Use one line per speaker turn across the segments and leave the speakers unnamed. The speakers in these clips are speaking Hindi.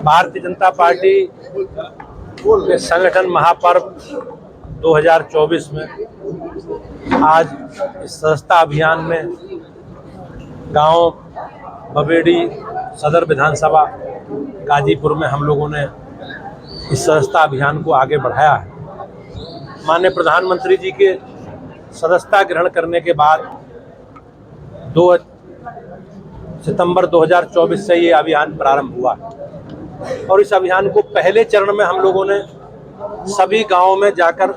भारतीय जनता पार्टी के संगठन महापर्व 2024 में आज इस सदस्यता अभियान में गांव बबेड़ी सदर विधानसभा गाजीपुर में हम लोगों ने इस सदस्यता अभियान को आगे बढ़ाया है। माननीय प्रधानमंत्री जी के सदस्यता ग्रहण करने के बाद 2 सितंबर 2024 से ये अभियान प्रारंभ हुआ और इस अभियान को पहले चरण में हम लोगों ने सभी गांवों में जाकर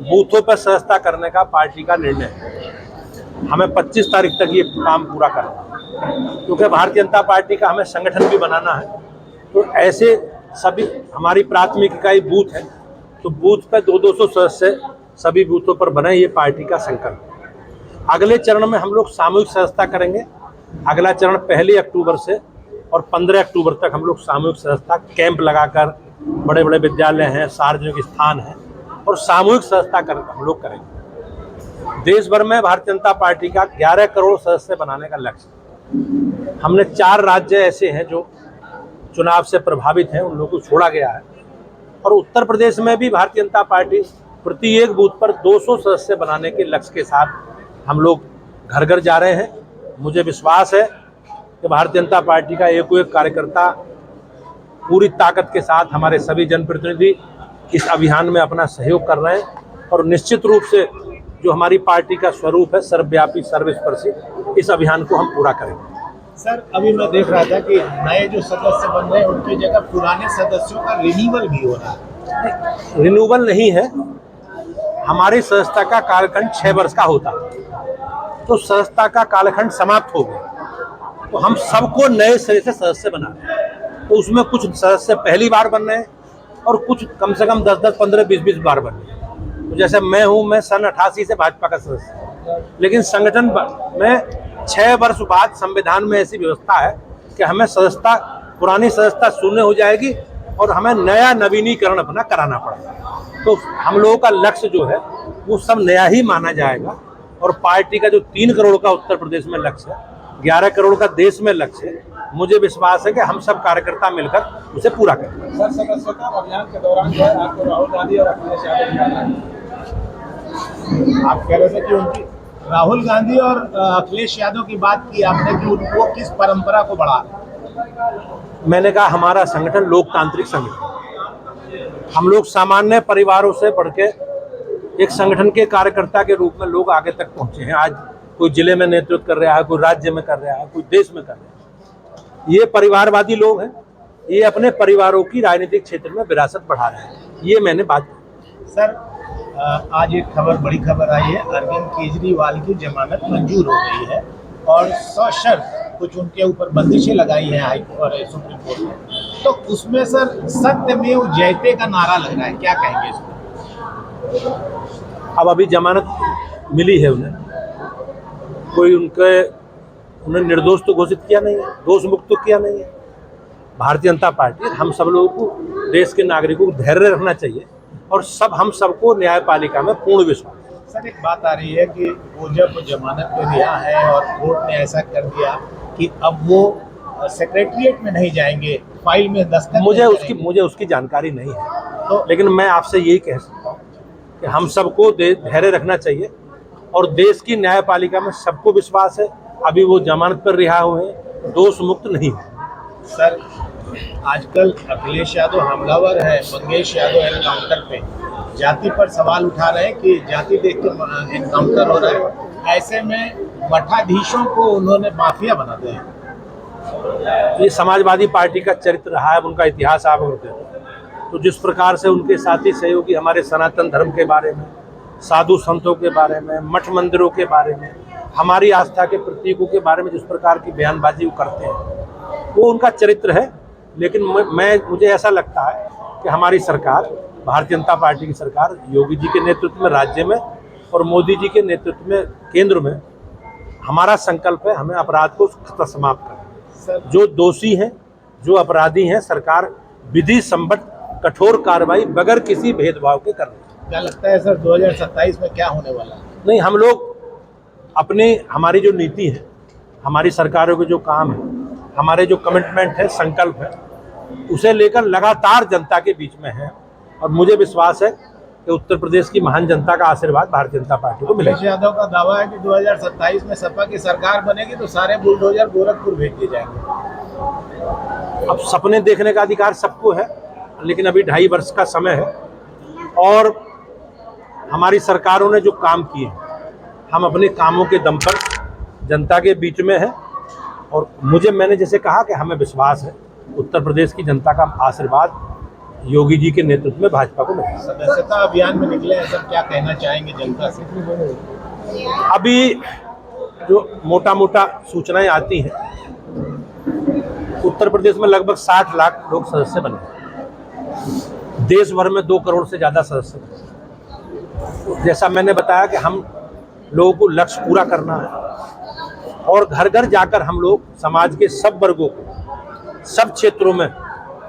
बूथों पर सदस्यता करने का पार्टी का निर्णय है। हमें 25 तारीख तक ये काम पूरा करना है, क्योंकि भारतीय जनता पार्टी का हमें संगठन भी बनाना है। तो ऐसे सभी हमारी प्राथमिक इकाई बूथ है, तो बूथ पे 200 सदस्य सभी बूथों पर बने, ये पार्टी का संकल्प। अगले चरण में हम लोग सामूहिक सदस्यता करेंगे। अगला चरण 1 अक्टूबर से और 15 अक्टूबर तक हम लोग सामूहिक सदस्यता कैंप लगाकर, बड़े बड़े विद्यालय हैं, सार्वजनिक स्थान हैं, और सामूहिक सदस्यता कर हम लोग करेंगे। देश भर में भारतीय जनता पार्टी का 11 करोड़ सदस्य बनाने का लक्ष्य। हमने 4 राज्य ऐसे हैं जो चुनाव से प्रभावित हैं, उन लोगों को छोड़ा गया है। और उत्तर प्रदेश में भी भारतीय जनता पार्टी प्रति एक बूथ पर 200 सदस्य बनाने के लक्ष्य के साथ हम लोग घर घर जा रहे हैं। मुझे विश्वास है कि भारतीय जनता पार्टी का एक कार्यकर्ता पूरी ताकत के साथ, हमारे सभी जनप्रतिनिधि इस अभियान में अपना सहयोग कर रहे हैं और निश्चित रूप से जो हमारी पार्टी का स्वरूप है सर्वव्यापी सर्वस्पर्शी, इस अभियान को हम पूरा करेंगे।
सर, अभी मैं देख रहा था कि नए जो सदस्य बन रहे हैं उनकी जगह पुराने सदस्यों का रिन्यूअल भी हो रहा है।
रिन्यूअल नहीं है, हमारी सदस्यता का कालखंड 6 वर्ष का होता है, तो सदस्यता का कालखंड समाप्त हो गया, तो हम सबको नए सिरे से सदस्य बना रहे हैं। तो उसमें कुछ सदस्य पहली बार बन रहे हैं और कुछ कम से कम 10-10, 15, 20-20 बार बन रहे हैं। तो जैसे मैं हूँ, मैं सन 88 से भाजपा का सदस्य, लेकिन संगठन में 6 वर्ष बाद संविधान में ऐसी व्यवस्था है कि हमें सदस्यता, पुरानी सदस्यता शून्य हो जाएगी और हमें नया नवीनीकरण अपना कराना पड़ेगा। तो हम लोगों का लक्ष्य जो है वो सब नया ही माना जाएगा। और पार्टी का जो 3 करोड़ का उत्तर प्रदेश में लक्ष्य है, 11 करोड़ का देश में लक्ष्य है, मुझे विश्वास है कि हम सब कार्यकर्ता मिलकर उसे पूरा करेंगे।
सर, सदस्यता अभियान के दौरान जो है आपको राहुल गांधी और अखिलेश यादव, आप कह रहे थे कि उनकी राहुल गांधी और अखिलेश यादव की बात की आपने कि उनको किस परंपरा को बढ़ा रहे।
मैंने कहा हमारा संगठन लोकतांत्रिक संगठन, हम लोग सामान्य परिवारों से बढ़ के एक संगठन के कार्यकर्ता के रूप में लोग आगे तक पहुंचे हैं। आज कोई जिले में नेतृत्व कर रहा है, कोई राज्य में कर रहा है, कोई देश में कर रहा है। ये परिवारवादी लोग हैं, ये अपने परिवारों की राजनीतिक क्षेत्र में विरासत बढ़ा रहे हैं। ये मैंने बात की।
सर, आज एक खबर, बड़ी खबर आई है, अरविंद केजरीवाल की जमानत मंजूर हो गई है और सशर्त कुछ उनके ऊपर बंदिशें लगाई हैं हाई और सुप्रीम कोर्ट ने। तो उसमें सर सत्यमेव जयते का नारा लग रहा है, क्या कहेंगे इसमें?
अब अभी जमानत मिली है उन्हें, कोई उन्हें निर्दोष तो घोषित किया नहीं है, दोष मुक्त तो किया नहीं है। भारतीय जनता पार्टी, हम सब लोगों को, देश के नागरिकों को धैर्य रखना चाहिए और हम सबको न्यायपालिका में पूर्ण विश्वास है।
सर, एक बात आ रही है कि वो जब जमानत पे रिहा है और कोर्ट ने ऐसा कर दिया कि अब वो सेक्रेटरिएट में नहीं जाएंगे, फाइल में दस्तखत
मुझे उसकी जानकारी नहीं है, तो लेकिन मैं आपसे यही कह सकता हूँ कि हम सबको धैर्य रखना चाहिए और देश की न्यायपालिका में सबको विश्वास है। अभी वो जमानत पर रिहा हुए हैं, दोष मुक्त नहीं है।
सर, आजकल अखिलेश यादव हमलावर है, मंगेश यादव एनकाउंटर पे जाति पर सवाल उठा रहे हैं कि जाति देख के एनकाउंटर हो रहा है। ऐसे में मठाधीशों को उन्होंने माफिया बना दिया।
ये समाजवादी पार्टी का चरित्र रहा है, उनका इतिहास आप होते हैं। तो जिस प्रकार से उनके साथी सहयोगी हमारे सनातन धर्म के बारे में, साधु संतों के बारे में, मठ मंदिरों के बारे में, हमारी आस्था के प्रतीकों के बारे में जिस प्रकार की बयानबाजी वो करते हैं, वो उनका चरित्र है। लेकिन मुझे ऐसा लगता है कि हमारी सरकार, भारतीय जनता पार्टी की सरकार, योगी जी के नेतृत्व में राज्य में और मोदी जी के नेतृत्व में केंद्र में, हमारा संकल्प है हमें अपराध को समाप्त करना। जो दोषी हैं, जो अपराधी हैं, सरकार विधि सम्मत कठोर कार्रवाई बगैर किसी भेदभाव के करनी।
क्या लगता है सर 2027 में क्या होने वाला है?
नहीं, हम लोग हमारी जो नीति है, हमारी सरकारों के जो काम है, हमारे जो कमिटमेंट है, संकल्प है, उसे लेकर लगातार जनता के बीच में है। और मुझे विश्वास है कि उत्तर प्रदेश की महान जनता का आशीर्वाद भारतीय जनता पार्टी को मिलेगा।
अखिलेश यादव का दावा है कि 2027 में सपा की सरकार बनेगी तो सारे बुलडोजर गोरखपुर भेज दिए जाएंगे।
अब सपने देखने का अधिकार सबको है, लेकिन अभी 2.5 वर्ष का समय है और हमारी सरकारों ने जो काम किए, हम अपने कामों के दम पर जनता के बीच में है। और मैंने जैसे कहा कि हमें विश्वास है उत्तर प्रदेश की जनता का आशीर्वाद योगी जी के नेतृत्व में भाजपा को मिलेगा।
सदस्यता अभियान में निकले हैं सर, क्या कहना चाहेंगे जनता से?
अभी जो मोटा मोटा सूचनाएं आती हैं, उत्तर प्रदेश में लगभग 60 लाख लोग सदस्य बने, देश भर में 2 करोड़ से ज़्यादा सदस्य बने। जैसा मैंने बताया कि हम लोगों को लक्ष्य पूरा करना है और घर घर जाकर हम लोग समाज के सब वर्गों को, सब क्षेत्रों में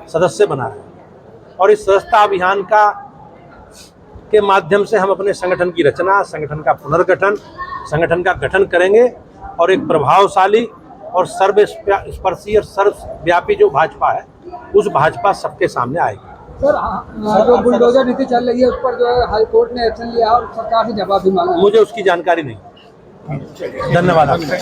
सदस्य बना रहे हैं। और इस सदस्यता अभियान के माध्यम से हम अपने संगठन की रचना, संगठन का पुनर्गठन, संगठन का गठन करेंगे और एक प्रभावशाली और सर्वस्पर्शी और सर्वव्यापी जो भाजपा है, उस भाजपा सबके सामने आएगी।
सर, जो बुलडोजर नीति चल रही है उस पर जो है हाई कोर्ट ने एक्शन लिया और सरकार से जवाब भी मांगा।
मुझे उसकी जानकारी नहीं। धन्यवाद आपका।